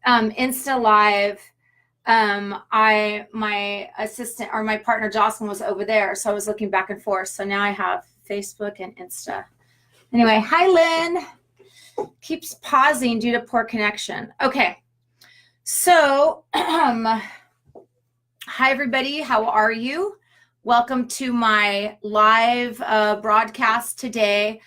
Insta Live, my assistant or my partner Jocelyn was over there, so I was looking back and forth. So now I have Facebook and Insta. Anyway, hi Lynn. Keeps pausing due to poor connection. Okay, so hi everybody, how are you? Welcome to my live broadcast today.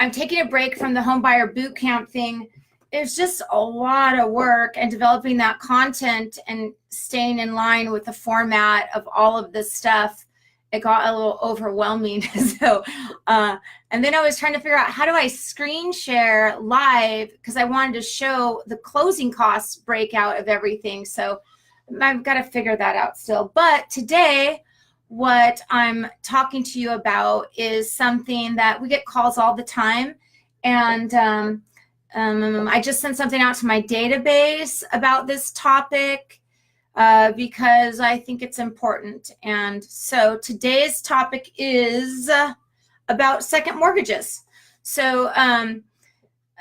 I'm taking a break from the home buyer boot camp thing. It's just a lot of work, and developing that content and staying in line with the format of all of this stuff, it got a little overwhelming. So, and then I was trying to figure out, how do I screen share live? Because I wanted to show the closing costs breakout of everything. So I've got to figure that out still. But today, what I'm talking to you about is something that we get calls all the time. And I just sent something out to my database about this topic because I think it's important. And so today's topic is about second mortgages. So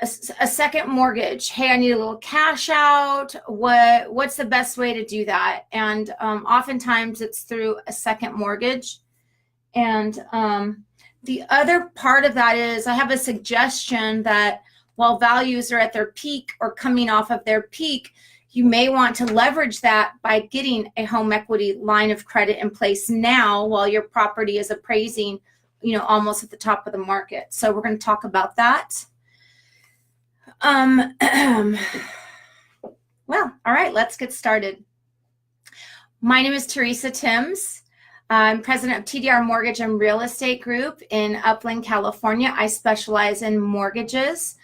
a second mortgage. Hey, I need a little cash out. What's the best way to do that? And oftentimes it's through a second mortgage. And the other part of that is I have a suggestion that while values are at their peak or coming off of their peak, you may want to leverage that by getting a home equity line of credit in place now while your property is appraising, almost at the top of the market. So we're going to talk about that. Well, all right, let's get started. My name is Teresa Timms. I'm president of TDR Mortgage and Real Estate Group in Upland, California. I specialize in mortgages,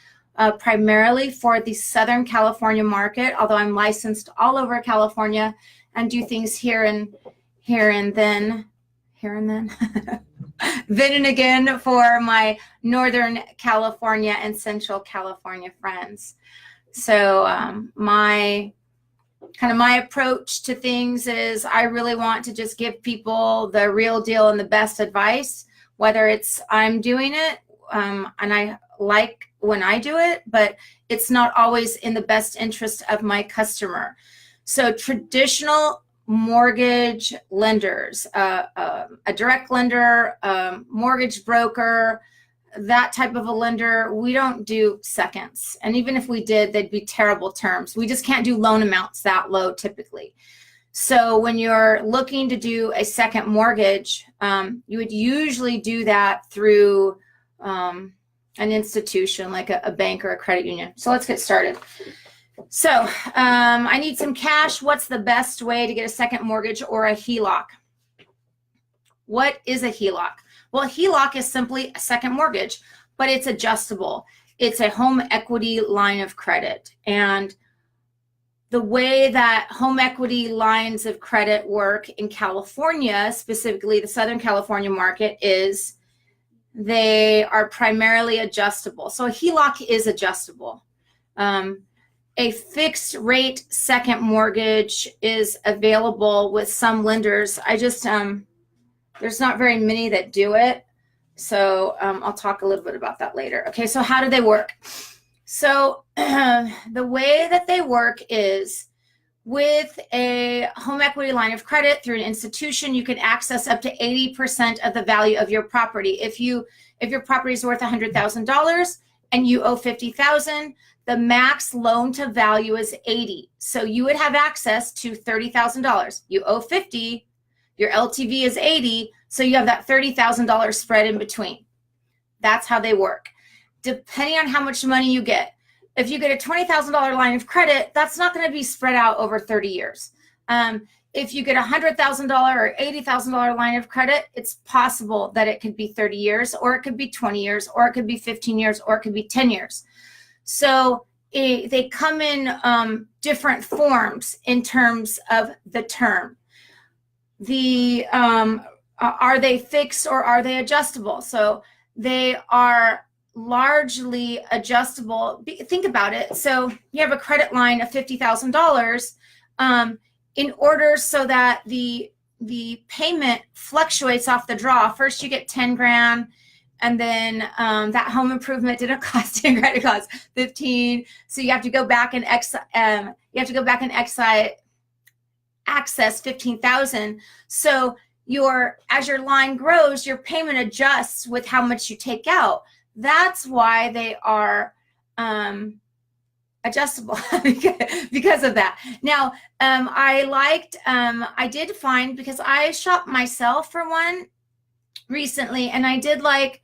primarily for the Southern California market, although I'm licensed all over California and do things here and then, then and again for my Northern California and Central California friends. So my approach to things is I really want to just give people the real deal and the best advice, whether it's I'm doing it and I like when I do it, but it's not always in the best interest of my customer. So traditional mortgage lenders, a direct lender, mortgage broker, that type of a lender, we don't do seconds. And even if we did, they'd be terrible terms. We just can't do loan amounts that low typically. So when you're looking to do a second mortgage, you would usually do that through an institution like a bank or a credit union. So let's get started. So I need some cash. What's the best way to get a second mortgage or a HELOC? What is a HELOC? Well, a HELOC is simply a second mortgage, but it's adjustable. It's a home equity line of credit. And the way that home equity lines of credit work in California, specifically the Southern California market, is they are primarily adjustable. So a HELOC is adjustable. A fixed rate second mortgage is available with some lenders. I just, there's not very many that do it. So I'll talk a little bit about that later. Okay, so how do they work? So the way that they work is with a home equity line of credit through an institution, you can access up to 80% of the value of your property. If your property is worth $100,000 and you owe $50,000, the max loan to value is 80. So you would have access to $30,000. You owe 50, your LTV is 80, so you have that $30,000 spread in between. That's how they work. Depending on how much money you get. If you get a $20,000 line of credit, that's not going to be spread out over 30 years. If you get a $100,000 or $80,000 line of credit, it's possible that it could be 30 years, or it could be 20 years, or it could be 15 years, or it could be 10 years. So they come in different forms in terms of the term. Are they fixed or are they adjustable? So they are largely adjustable. Think about it. So you have a credit line of $50,000 in order so that the payment fluctuates off the draw. First you get 10 grand, And then that home improvement didn't cost credit cost 15. So you have to go back and access 15,000. So as your line grows, your payment adjusts with how much you take out. That's why they are adjustable because of that. Now, I did find, because I shopped myself for one recently, and I did like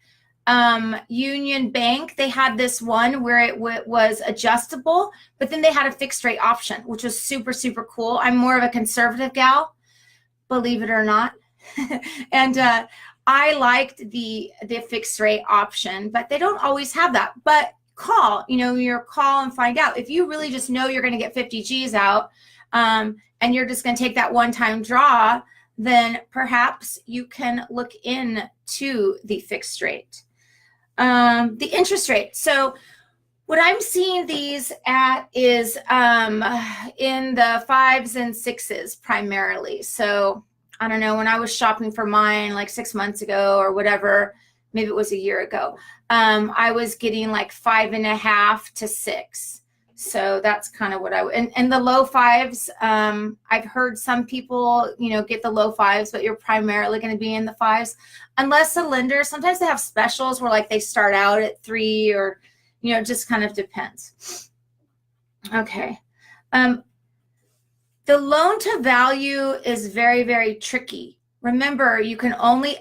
Union Bank. They had this one where it was adjustable, but then they had a fixed rate option, which was super, super cool. I'm more of a conservative gal, believe it or not. And I liked the fixed rate option, but they don't always have that. But call and find out. If you really just know you're going to get 50 G's out, and you're just going to take that one-time draw, then perhaps you can look into the fixed rate. The interest rate. So what I'm seeing these at is in the 5s and 6s primarily. So I don't know, when I was shopping for mine like 6 months ago or whatever, maybe it was a year ago, I was getting like 5.5 to 6. So that's kind of what and the low 5s, I've heard some people, get the low 5s, but you're primarily going to be in the 5s, unless the lender, sometimes they have specials where like they start out at 3, or, it just kind of depends. Okay. The loan to value is very, very tricky. Remember, you can only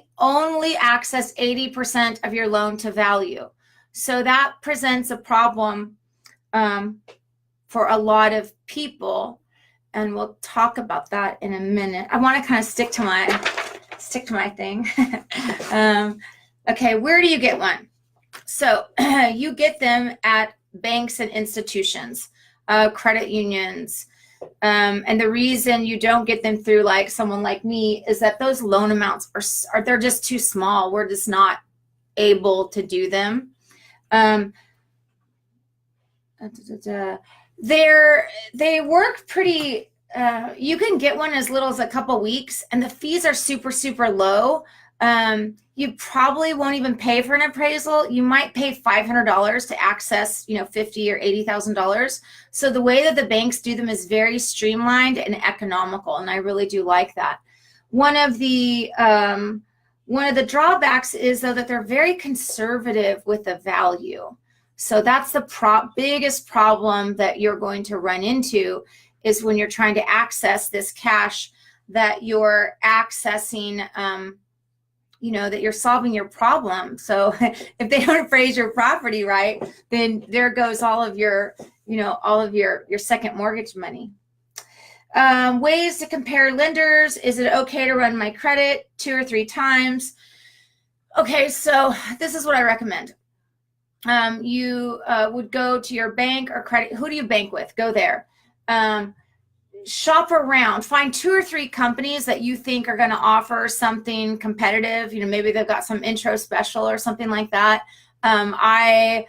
access 80% of your loan to value. So that presents a problem for a lot of people, and we'll talk about that in a minute. I want to kind of stick to my thing. Okay, where do you get one? So you get them at banks and institutions, credit unions. And the reason you don't get them through like someone like me is that those loan amounts they're just too small. We're just not able to do them. They work pretty, you can get one as little as a couple weeks, and the fees are super, super low. You probably won't even pay for an appraisal. You might pay $500 to access, $50,000 or $80,000. So the way that the banks do them is very streamlined and economical, and I really do like that. One of the drawbacks is, though, that they're very conservative with the value. So that's the biggest problem that you're going to run into, is when you're trying to access this cash, that you're accessing, that you're solving your problem. So if they don't appraise your property right, then there goes all of your second mortgage money. Ways to compare lenders. Is it okay to run my credit 2 or 3 times? Okay, so this is what I recommend. You would go to your bank or credit. Who do you bank with? Go there. Shop around, find 2 or 3 companies that you think are going to offer something competitive. Maybe they've got some intro special or something like that. I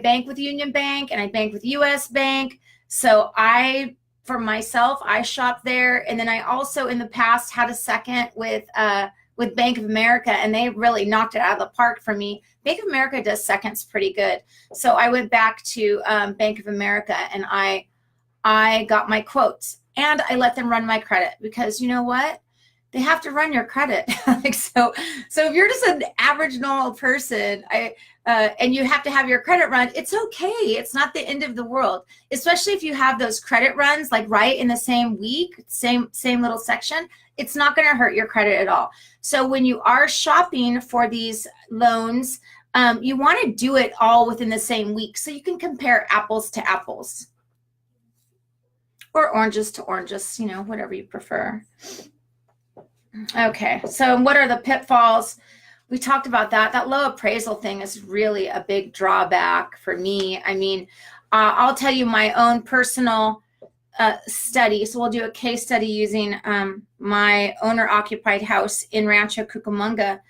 bank with Union Bank and I bank with US Bank. So for myself, I shop there. And then I also in the past had a second with Bank of America, and they really knocked it out of the park for me. Bank of America does seconds pretty good. So I went back to Bank of America, and I got my quotes, and I let them run my credit, because you know what? They have to run your credit. So if you're just an average normal person, and you have to have your credit run, it's okay. It's not the end of the world, especially if you have those credit runs like right in the same week, same little section. It's not going to hurt your credit at all. So when you are shopping for these loans, you want to do it all within the same week, so you can compare apples to apples. Or oranges to oranges, whatever you prefer. Okay, so what are the pitfalls? We talked about that. That low appraisal thing is really a big drawback for me. I mean, I'll tell you my own personal study. So we'll do a case study using my owner-occupied house in Rancho Cucamonga.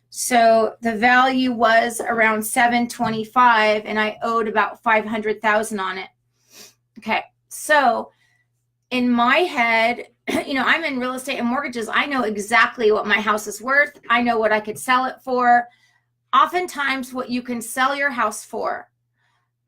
So the value was around $725,000, and I owed about $500,000 on it. Okay, so in my head, I'm in real estate and mortgages. I know exactly what my house is worth. I know what I could sell it for. oftentimes what you can sell your house for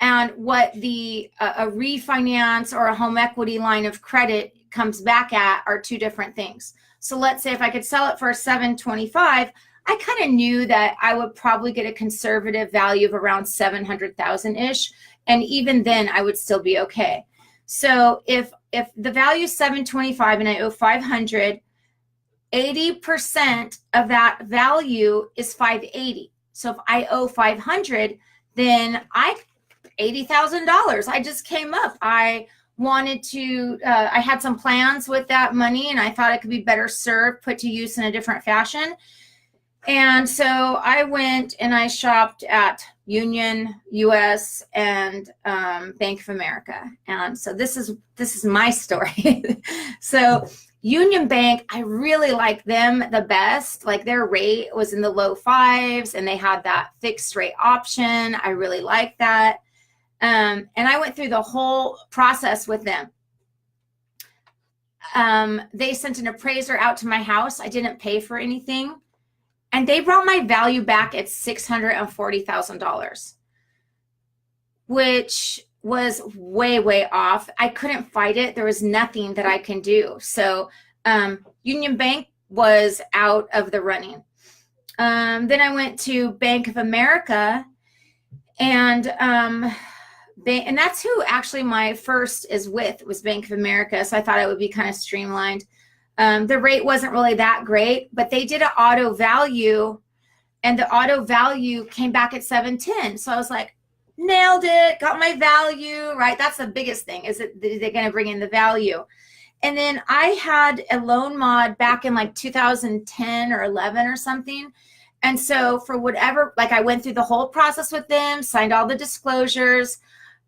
and what a refinance or a home equity line of credit comes back at are two different things. So let's say if I could sell it for $725, I kind of knew that I would probably get a conservative value of around $700,000-ish. And even then I would still be okay. So if the value is $725 and I owe $500, 80% of that value is $580. So if I owe $500, then $80,000. I just came up. I wanted to, I had some plans with that money and I thought it could be better served, put to use in a different fashion. And so I went and I shopped at Union, US, and Bank of America. And so this is my story. So Union Bank, I really like them the best. Like their rate was in the low fives and they had that fixed rate option. I really like that. And I went through the whole process with them. They sent an appraiser out to my house. I didn't pay for anything. And they brought my value back at $640,000, which was way, way off. I couldn't fight it. There was nothing that I can do. So Union Bank was out of the running. Then I went to Bank of America, and that's who actually my first is with, was Bank of America. So I thought it would be kind of streamlined. The rate wasn't really that great, but they did an auto value, and the auto value came back at 710. So I was like, nailed it, got my value, right? That's the biggest thing, is that they're going to bring in the value. And then I had a loan mod back in like 2010 or 11 or something. And so for whatever, like I went through the whole process with them, signed all the disclosures,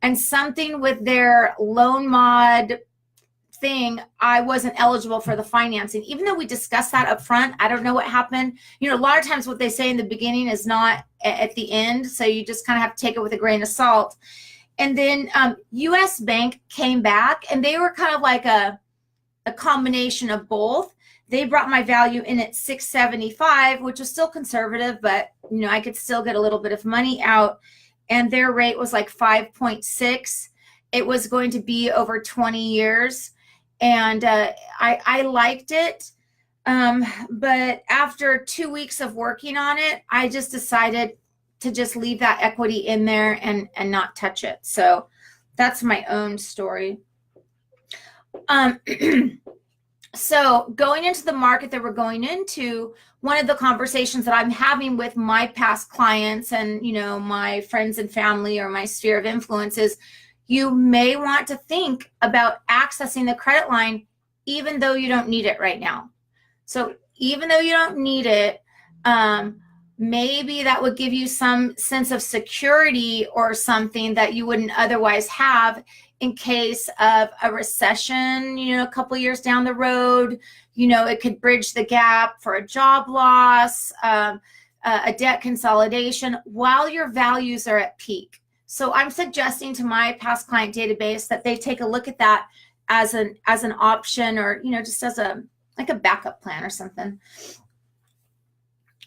and something with their loan mod thing, I wasn't eligible for the financing, even though we discussed that up front. I don't know what happened. You know, a lot of times what they say in the beginning is not at the end. So you just kind of have to take it with a grain of salt. And then US Bank came back, and they were kind of like a combination of both. They brought my value in at 675, which was still conservative, but you know, I could still get a little bit of money out. And their rate was like 5.6. It was going to be over 20 years. And I liked it. But after 2 weeks of working on it, I just decided to just leave that equity in there and not touch it. So that's my own story. So going into the market that we're going into, one of the conversations that I'm having with my past clients and, you know, my friends and family or my sphere of influence is, you may want to think about accessing the credit line even though you don't need it right now. So even though you don't need it, maybe that would give you some sense of security or something that you wouldn't otherwise have in case of a recession, you know, a couple years down the road. You know, it could bridge the gap for a job loss, a debt consolidation while your values are at peak. So I'm suggesting to my past client database that they take a look at that as an option, or, you know, just as a backup plan or something.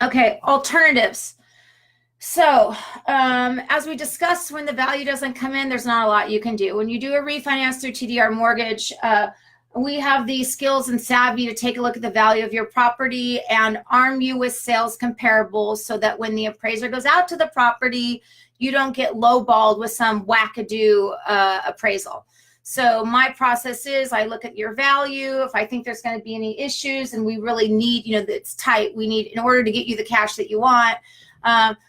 Okay, alternatives. So as we discussed, when the value doesn't come in, there's not a lot you can do. When you do a refinance through TDR mortgage, we have the skills and savvy to take a look at the value of your property and arm you with sales comparables so that when the appraiser goes out to the property, you don't get lowballed with some wackadoo appraisal. So my process is, I look at your value. If I think there's going to be any issues and we really need, you know, it's tight, we need, in order to get you the cash that you want,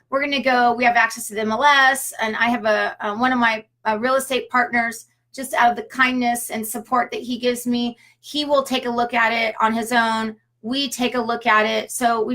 we're going to go, we have access to the MLS, and I have one of my real estate partners, just out of the kindness and support that he gives me, he will take a look at it on his own. We take a look at it. So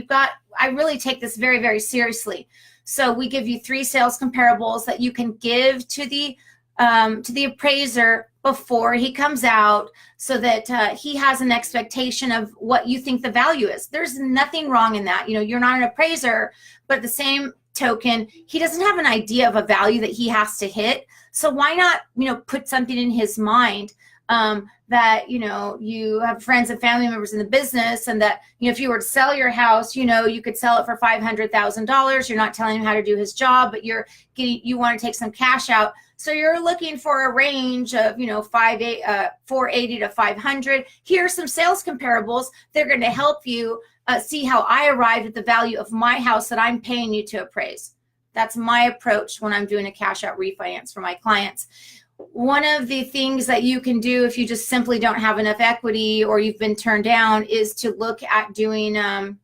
I really take this very, very seriously. So we give you 3 sales comparables that you can give to the appraiser before he comes out, so that he has an expectation of what you think the value is. There's nothing wrong in that. You know, you're not an appraiser, but at the same token, he doesn't have an idea of a value that he has to hit. So why not, you know, put something in his mind that, you have friends and family members in the business, and that, if you were to sell your house, you could sell it for $500,000. You're not telling him how to do his job, but you want to take some cash out. So you're looking for a range of, 480 to 500. Here are some sales comparables. They're going to help you see how I arrived at the value of my house that I'm paying you to appraise. That's my approach when I'm doing a cash out refinance for my clients. One of the things that you can do if you just simply don't have enough equity or you've been turned down is to look at doing, so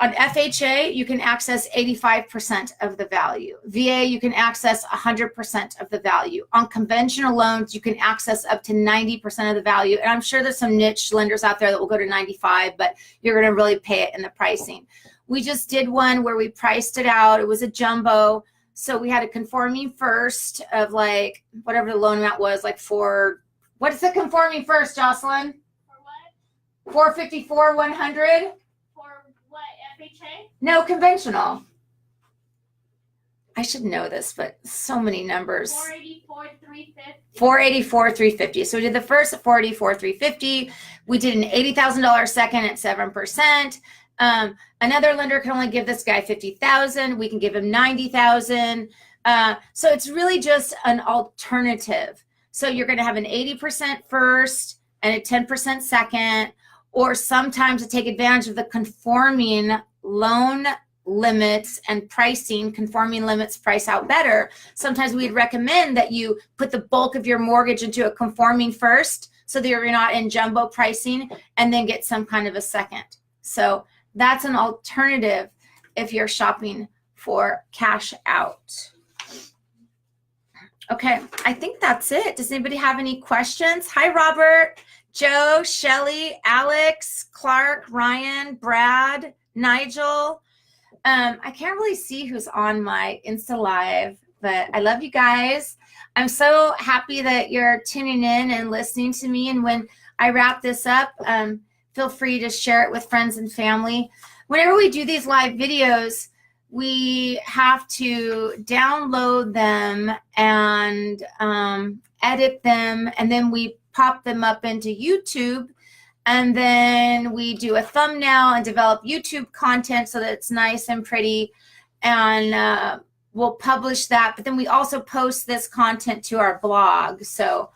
on FHA, you can access 85% of the value. VA, you can access 100% of the value. On conventional loans, you can access up to 90% of the value. And I'm sure there's some niche lenders out there that will go to 95, but you're going to really pay it in the pricing. We just did one where we priced it out. It was a jumbo. So we had a conforming first of like whatever the loan amount was, like what is the conforming first, Jocelyn? For what? 454, 100. For what, FHA? No, conventional. I should know this, but so many numbers. 484, 350. 484, 350. So we did the first at 484, 350. We did an $80,000 second at 7%. Another lender can only give this guy $50,000. We can give him $90,000. So it's really just an alternative. So you're going to have an 80% first and a 10% second, or sometimes to take advantage of the conforming loan limits and pricing. Conforming limits price out better. Sometimes we'd recommend that you put the bulk of your mortgage into a conforming first so that you're not in jumbo pricing, and then get some kind of a second. So that's an alternative if you're shopping for cash out. Okay, I think that's it. Does anybody have any questions? Hi, Robert, Joe, Shelly, Alex, Clark, Ryan, Brad, Nigel. I can't really see who's on my Insta Live, but I love you guys. I'm so happy that you're tuning in and listening to me. And when I wrap this up, feel free to share it with friends and family. Whenever we do these live videos, we have to download them and edit them, and then we pop them up into YouTube, and then we do a thumbnail and develop YouTube content so that it's nice and pretty, and we'll publish that. But then we also post this content to our blog. So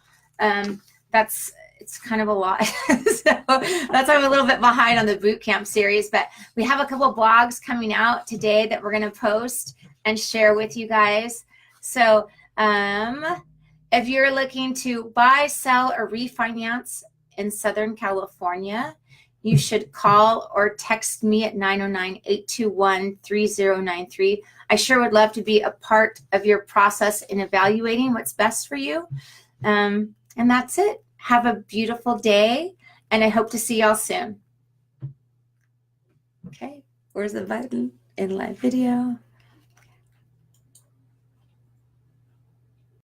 it's kind of a lot. So that's why I'm a little bit behind on the boot camp series, but we have a couple blogs coming out today that we're going to post and share with you guys. So if you're looking to buy, sell, or refinance in Southern California, you should call or text me at 909-821-3093. I sure would love to be a part of your process in evaluating what's best for you. And that's it. Have a beautiful day, and I hope to see y'all soon. Okay, where's the button in live video?